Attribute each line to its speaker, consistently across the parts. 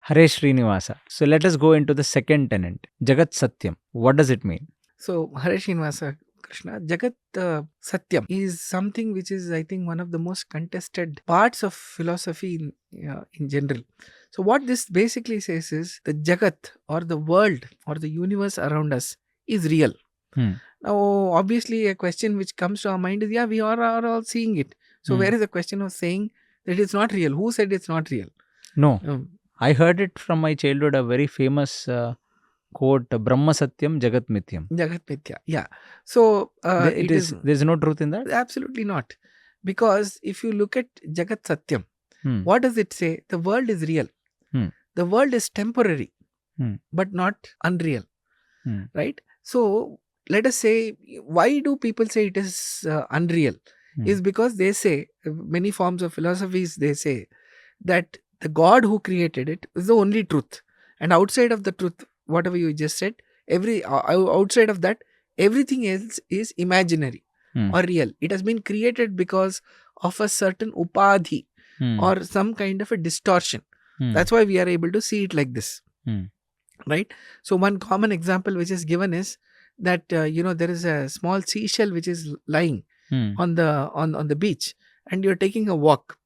Speaker 1: Hare Srinivasa. So let us go into the second tenet, Jagat Satyam. What does it mean?
Speaker 2: So, Hare Srinivasa Krishna, Jagat Satyam is something which is, I think, one of the most contested parts of philosophy in general. So, what this basically says is the Jagat or the world or the universe around us is real.
Speaker 1: Hmm.
Speaker 2: Now, obviously, a question which comes to our mind is, yeah, we are all seeing it. So, where is the question of saying that it's not real? Who said it's not real?
Speaker 1: No. I heard it from my childhood, a very famous quote, Brahma Satyam, Jagat Mithyam.
Speaker 2: Jagat Mithya. Yeah. So,
Speaker 1: there's no truth in that?
Speaker 2: Absolutely not. Because if you look at Jagat Satyam, what does it say? The world is real. The world is temporary, but not unreal. Right? So, let us say, why do people say it is unreal? Is because they say, many forms of philosophies, they say that the God who created it is the only truth. And outside of the truth, whatever you just said, outside of that, everything else is imaginary or real. It has been created because of a certain upadhi or some kind of a distortion. That's why we are able to see it like this. Right? So one common example which is given is that there is a small seashell which is lying on the beach, and you're taking a walk.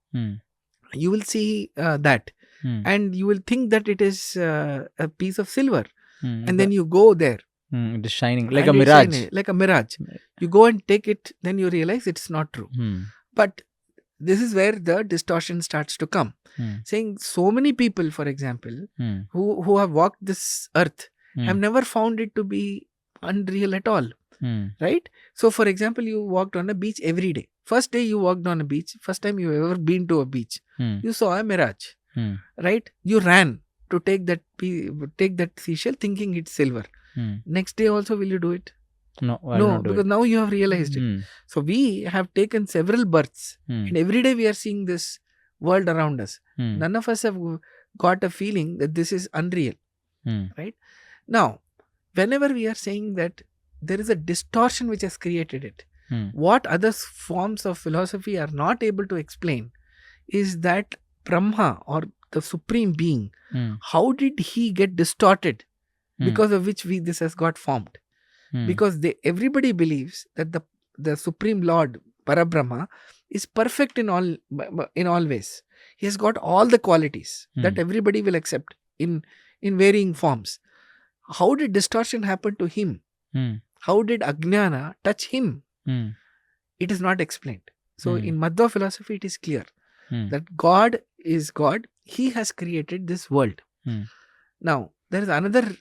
Speaker 2: You will see that, and you will think that it is a piece of silver, and then you go there.
Speaker 1: It is shining like a mirage.
Speaker 2: Like a mirage. You go and take it, then you realize it's not true. But this is where the distortion starts to come. Saying so many people, for example, who have walked this earth have never found it to be unreal at all. Right? So, for example, you walked on a beach every day. First day you walked on a beach, first time you ever been to a beach, you saw a mirage. Right? You ran to take that seashell thinking it's silver. Next day also will you do it? No, because now you have realized it. So we have taken several births, and every day we are seeing this world around us. None of us have got a feeling that this is unreal. Right? Now, whenever we are saying that there is a distortion which has created it, what other forms of philosophy are not able to explain is that Brahma or the Supreme Being, how did he get distorted, because of which this has got formed? Because everybody believes that the Supreme Lord Parabrahma is perfect in all ways. He has got all the qualities that everybody will accept in varying forms. How did distortion happen to him? How did Ajnana touch him? It is not explained. So in Madhwa philosophy, it is clear that God is God. He has created this world. Now, there is another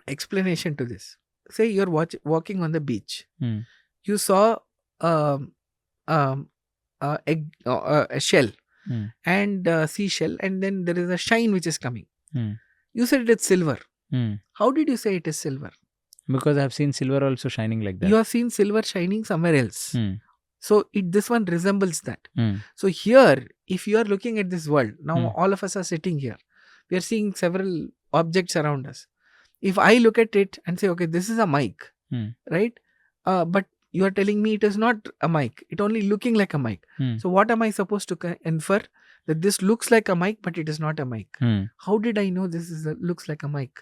Speaker 2: explanation to this. Say you're walking on the beach. You saw a shell and a seashell, and then there is a shine which is coming. You said it's silver. How did you say it is silver?
Speaker 1: Because I have seen silver also shining like that.
Speaker 2: You have seen silver shining somewhere else. So this one resembles that. So here, if you are looking at this world, now all of us are sitting here. We are seeing several objects around us. If I look at it and say, okay, this is a mic, right? But you are telling me it is not a mic. It only looking like a mic. So what am I supposed to infer? That this looks like a mic, but it is not a mic. How did I know this looks like a mic?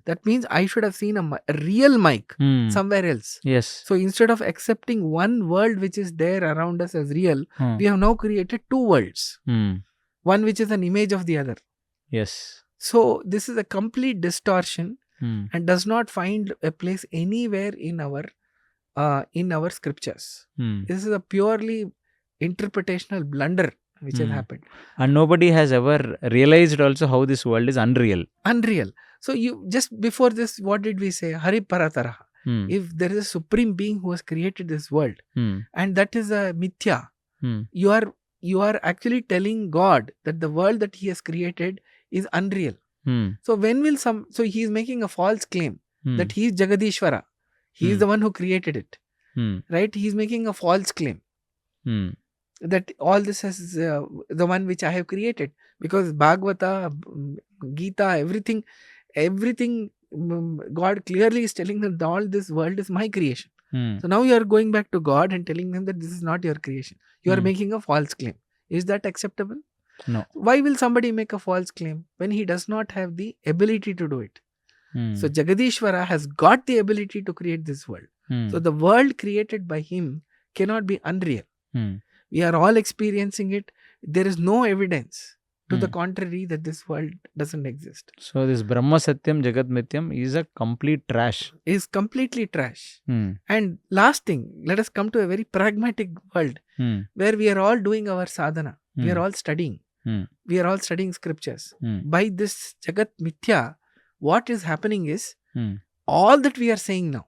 Speaker 2: That means I should have seen a real mic somewhere else.
Speaker 1: Yes.
Speaker 2: So instead of accepting one world which is there around us as real, we have now created two worlds. One which is an image of the other.
Speaker 1: Yes.
Speaker 2: So this is a complete distortion and does not find a place anywhere in our scriptures. This is a purely interpretational blunder which has happened.
Speaker 1: And nobody has ever realized also how this world is unreal.
Speaker 2: Unreal. So you just before this, what did we say? Hari Parataraha. If there is a supreme being who has created this world, and that is a Mithya, you are actually telling God that the world that he has created is unreal. So when will so he is making a false claim that he is Jagadishvara. He is the one who created it. Right? He is making a false claim. That all this is the one which I have created, because Bhagavata, Gita, everything God clearly is telling them that all this world is my creation. So now you are going back to God and telling them that this is not your creation. You are making a false claim. Is that acceptable?
Speaker 1: No.
Speaker 2: Why will somebody make a false claim when he does not have the ability to do it? So Jagadishvara has got the ability to create this world. So the world created by him cannot be unreal. We are all experiencing it. There is no evidence to the contrary that this world doesn't exist.
Speaker 1: So this Brahma Satyam Jagat Mithyam is a complete trash.
Speaker 2: Is completely trash. And last thing, let us come to a very pragmatic world where we are all doing our sadhana. We are all studying. We are all studying scriptures. By this Jagat Mithya, what is happening is all that we are saying now,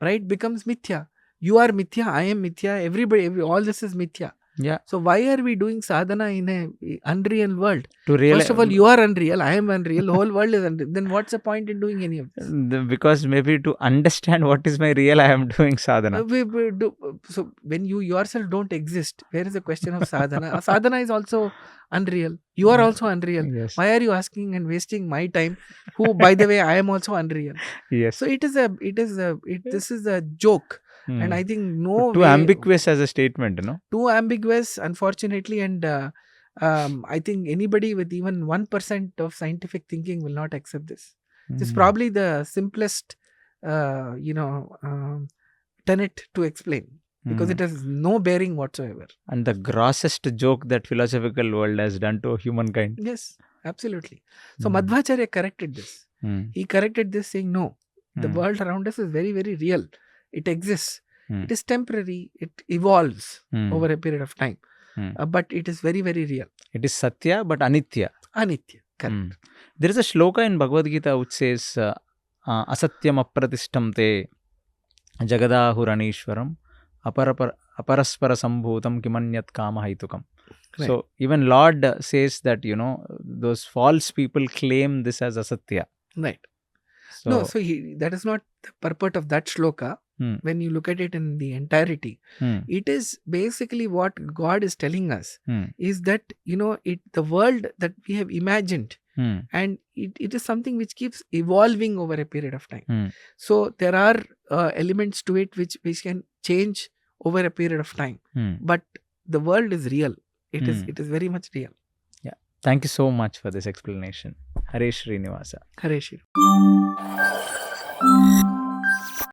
Speaker 2: right, becomes Mithya. You are Mithya, I am Mithya, everybody, all this is Mithya.
Speaker 1: Yeah.
Speaker 2: So why are we doing sadhana in a unreal world?
Speaker 1: To realize,
Speaker 2: first of all, you are unreal, I am unreal, the whole world is unreal. Then what's the point in doing any of this?
Speaker 1: Because maybe to understand what is my real, I am doing sadhana.
Speaker 2: So when you yourself don't exist, where is the question of sadhana? Sadhana is also unreal. You are also unreal.
Speaker 1: Yes.
Speaker 2: Why are you asking and wasting my time? Who, by the way, I am also unreal.
Speaker 1: Yes.
Speaker 2: So this is a joke. And I think
Speaker 1: too ambiguous as a statement,
Speaker 2: Too ambiguous, unfortunately, and I think anybody with even 1% of scientific thinking will not accept this. It's probably the simplest, tenet to explain, because it has no bearing whatsoever.
Speaker 1: And the grossest joke that philosophical world has done to humankind.
Speaker 2: Yes, absolutely. So Madhvacharya corrected this. He corrected this saying, no, the world around us is very, very real. It exists. It is temporary. It evolves over a period of time. But it is very, very real.
Speaker 1: It is Satya but Anitya.
Speaker 2: Anitya, correct.
Speaker 1: There is a shloka in Bhagavad Gita which says, Asatyam apratishtamte jagadahuranishwaram aparaspara sambhutam kimanyat kama haitukam. Right. So even Lord says that, those false people claim this as asatya.
Speaker 2: Right. So that is not the purport of that shloka. When you look at it in the entirety, it is basically what God is telling us is that, the world that we have imagined, and it is something which keeps evolving over a period of time. So there are elements to it which can change over a period of time. But the world is real. It is very much real.
Speaker 1: Yeah. Thank you so much for this explanation. Hare Srinivasa.
Speaker 2: Hare Shri.